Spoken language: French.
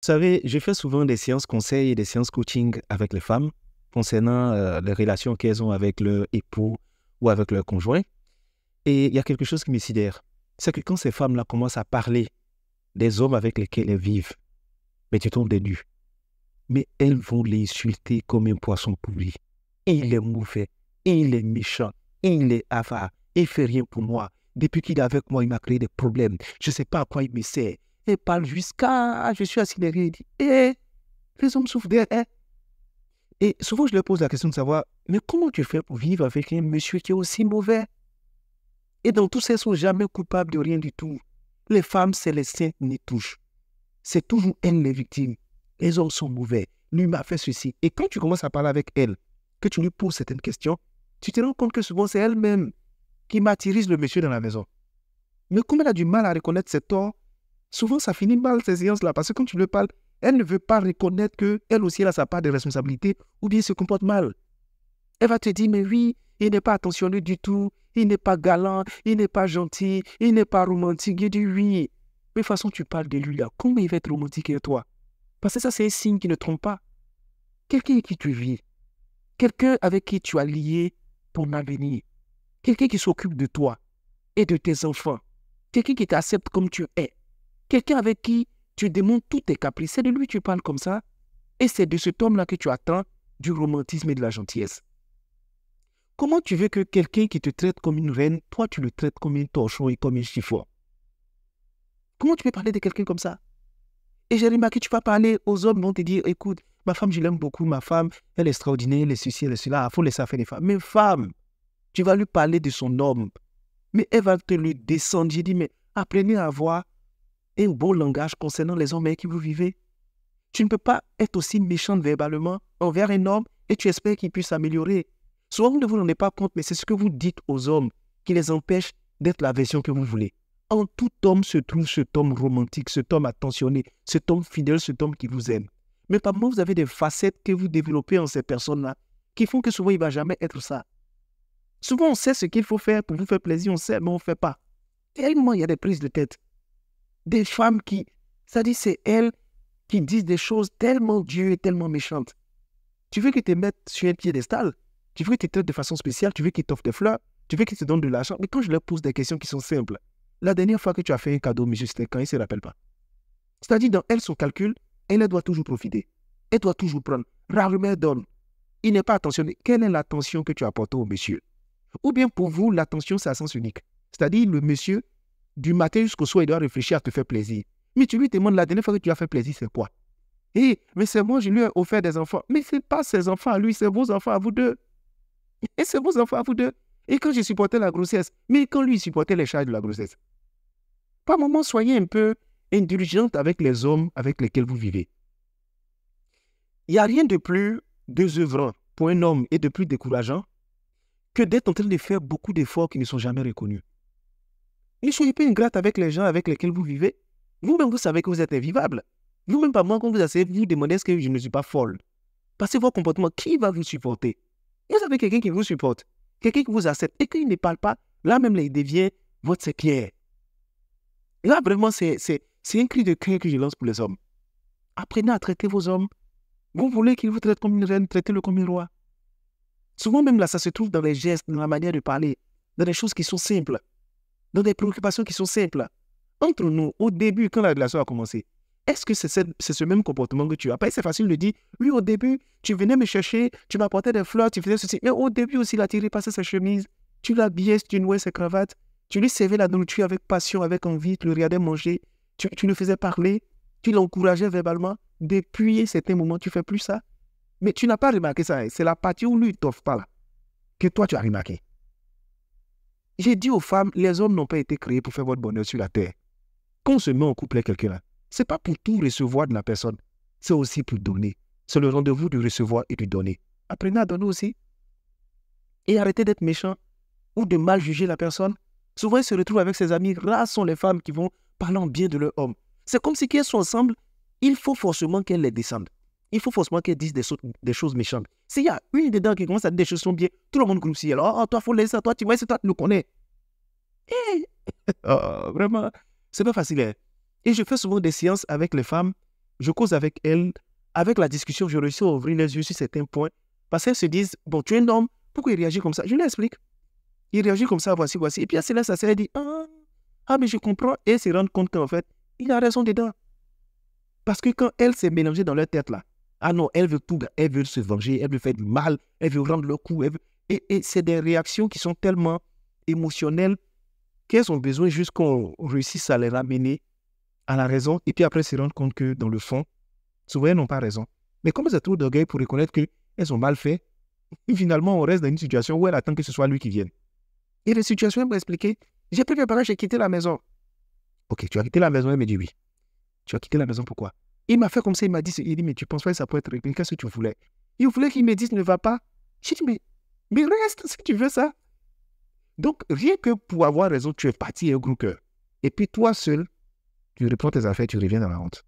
Vous savez, je fais souvent des séances conseils et des séances coaching avec les femmes concernant les relations qu'elles ont avec leur époux ou avec leur conjoint. Et il y a quelque chose qui me sidère. C'est que quand ces femmes-là commencent à parler des hommes avec lesquels elles vivent, mais tu tombes des nues, mais elles vont les insulter comme un poisson pourri. Et il est mauvais, et il est méchant, et il est avare, et il ne fait rien pour moi. Depuis qu'il est avec moi, il m'a créé des problèmes. Je ne sais pas à quoi il me sert. Elle parle jusqu'à... Je suis assis derrière et dit, les hommes souffrent d'elle, hein? Et souvent, je leur pose la question de savoir, mais comment tu fais pour vivre avec un monsieur qui est aussi mauvais? Et donc, tous ces sont jamais coupables de rien du tout. Les femmes, c'est les saintes n'y touchent. C'est toujours elles les victimes. Les hommes sont mauvais. Lui m'a fait ceci. Et quand tu commences à parler avec elle, que tu lui poses certaines questions, tu te rends compte que souvent, c'est elle-même qui martyrise le monsieur dans la maison. Mais comme elle a du mal à reconnaître ses torts, souvent, ça finit mal, ces séances-là, parce que quand tu lui parles, elle ne veut pas reconnaître qu'elle aussi, elle a sa part de responsabilité, ou bien se comporte mal. Elle va te dire, mais oui, il n'est pas attentionné du tout, il n'est pas galant, il n'est pas gentil, il n'est pas romantique. Il dit oui. Mais de toute façon, tu parles de lui là, comment il va être romantique avec toi? Parce que ça, c'est un signe qui ne trompe pas. Quelqu'un avec qui tu vis, quelqu'un avec qui tu as lié ton avenir, quelqu'un qui s'occupe de toi et de tes enfants, quelqu'un qui t'accepte comme tu es, quelqu'un avec qui tu démontres tous tes caprices, c'est de lui que tu parles comme ça, et c'est de cet homme-là que tu attends du romantisme et de la gentillesse. Comment tu veux que quelqu'un qui te traite comme une reine, toi tu le traites comme un torchon et comme un chiffon? Comment tu peux parler de quelqu'un comme ça? Et j'ai remarqué, tu vas parler aux hommes, ils vont te dire, écoute, ma femme, je l'aime beaucoup, ma femme, elle est extraordinaire, elle est ceci, elle est cela, il faut laisser faire les femmes. Mais femme, tu vas lui parler de son homme, mais elle va te le descendre. J'ai dit, mais apprenez à avoir un bon langage concernant les hommes avec qui vous vivez. Tu ne peux pas être aussi méchante verbalement envers un homme et tu espères qu'il puisse s'améliorer. Souvent, vous ne vous rendez pas compte, mais c'est ce que vous dites aux hommes qui les empêche d'être la version que vous voulez. En tout homme se trouve cet homme romantique, cet homme attentionné, cet homme fidèle, cet homme qui vous aime. Mais par moment, vous avez des facettes que vous développez en ces personnes-là qui font que souvent, il ne va jamais être ça. Souvent, on sait ce qu'il faut faire pour vous faire plaisir, on sait, mais on ne fait pas. Tellement il y a des prises de tête. Des femmes qui, ça dit, c'est elles qui disent des choses tellement dures et tellement méchantes. Tu veux qu'ils te mettent sur un piédestal, tu veux qu'ils te traitent de façon spéciale, tu veux qu'ils t'offrent des fleurs, tu veux qu'ils te donnent de l'argent. Mais quand je leur pose des questions qui sont simples, la dernière fois que tu as fait un cadeau, mais juste quand ils ne se rappellent pas. C'est-à-dire, dans elle, son calcul, elle doit toujours profiter. Elle doit toujours prendre. Rarement elle donne. Il n'est pas attentionné. Quelle est l'attention que tu apportes au monsieur? Ou bien pour vous, l'attention, c'est à sens unique. C'est-à-dire, le monsieur, du matin jusqu'au soir, il doit réfléchir à te faire plaisir. Mais tu lui demandes la dernière fois que tu as fait plaisir, c'est quoi? Mais c'est moi, je lui ai offert des enfants. Mais ce n'est pas ses enfants à lui, c'est vos enfants à vous deux. Et c'est vos enfants à vous deux. Et quand je supportais la grossesse, mais quand lui supportait les charges de la grossesse. Par moment, soyez un peu indulgente avec les hommes avec lesquels vous vivez. Il n'y a rien de plus désœuvrant pour un homme et de plus décourageant que d'être en train de faire beaucoup d'efforts qui ne sont jamais reconnus. Ne soyez pas ingrate avec les gens avec lesquels vous vivez. Vous-même, vous savez que vous êtes invivable. Vous-même, pas moi, quand vous essayez, vous demandez est-ce que je ne suis pas folle. Parce que vos comportements, qui va vous supporter? Vous avez quelqu'un qui vous supporte, quelqu'un qui vous accepte et qu'il ne parle pas, là même, il devient votre séquière. Là, vraiment, c'est un cri de cœur que je lance pour les hommes. Apprenez à traiter vos hommes. Vous voulez qu'ils vous traitent comme une reine, traitez-le comme un roi. Souvent même là, ça se trouve dans les gestes, dans la manière de parler, dans des choses qui sont simples, dans des préoccupations qui sont simples. Entre nous, au début, quand la relation a commencé, est-ce que c'est ce même comportement que tu as? Après, c'est facile de dire, oui, au début, tu venais me chercher, tu m'apportais des fleurs, tu faisais ceci. Mais au début aussi, il a tiré passer sa chemise, tu l'habillais, tu nouais ses cravates, tu lui servais la nourriture avec passion, avec envie, tu le regardais manger, tu le faisais parler, tu l'encourageais verbalement. Depuis un certain moment, tu ne fais plus ça. Mais tu n'as pas remarqué ça. C'est la partie où lui ne t'offre pas là, que toi, tu as remarqué. J'ai dit aux femmes, les hommes n'ont pas été créés pour faire votre bonheur sur la terre. Quand on se met en couple avec quelqu'un là, ce n'est pas pour tout recevoir de la personne, c'est aussi pour donner. C'est le rendez-vous de recevoir et de donner. Apprenez à donner aussi. Et arrêtez d'être méchant ou de mal juger la personne. Souvent, ils se retrouvent avec ses amis. Rares sont les femmes qui vont parler en bien de leur homme. C'est comme si qu'elles sont ensemble, il faut forcément qu'elles les descendent. Il faut forcément qu'elles disent des choses méchantes. S'il y a une dedans qui commence à dire des choses qui sont bien, tout le monde groussit. Alors, oh, toi, il faut laisser ça, toi, tu vois, c'est toi, tu le connais. Vraiment, c'est pas facile. Hein? Et je fais souvent des séances avec les femmes je cause avec elles. Avec la discussion, je réussis à ouvrir les yeux sur certains points. Parce qu'elles se disent, bon, tu es un homme, pourquoi il réagit comme ça? Je lui explique. Il réagit comme ça, voici. Et puis, c'est là, ça s'est dit, mais je comprends. Et elles se rendent compte qu'en fait, il a raison dedans. Parce que quand elle s'est mélangée dans leur tête là, ah non, elle veut tout, elle veut se venger, elle veut faire du mal, elle veut rendre le coup. Et c'est des réactions qui sont tellement émotionnelles qu'elles ont besoin juste qu'on réussisse à les ramener à la raison. Et puis après, se rendre compte que dans le fond, souvent, elles n'ont pas raison. Mais comme elles ont trop d'orgueil pour reconnaître qu'elles ont mal fait, finalement, on reste dans une situation où elle attend que ce soit lui qui vienne. Et les situations, elle m'a expliqué, j'ai pris mes parents, j'ai quitté la maison. Ok, tu as quitté la maison? Elle me dit oui. Tu as quitté la maison, pourquoi? Il m'a fait comme ça, il m'a dit, mais tu penses pas que ça peut être réglé? Qu'est-ce que tu voulais? Il voulait qu'il me dise, ne va pas. J'ai dit, mais reste si tu veux ça. Donc, rien que pour avoir raison, tu es parti et au gros cœur. Et puis toi seul, tu reprends tes affaires, tu reviens dans la honte.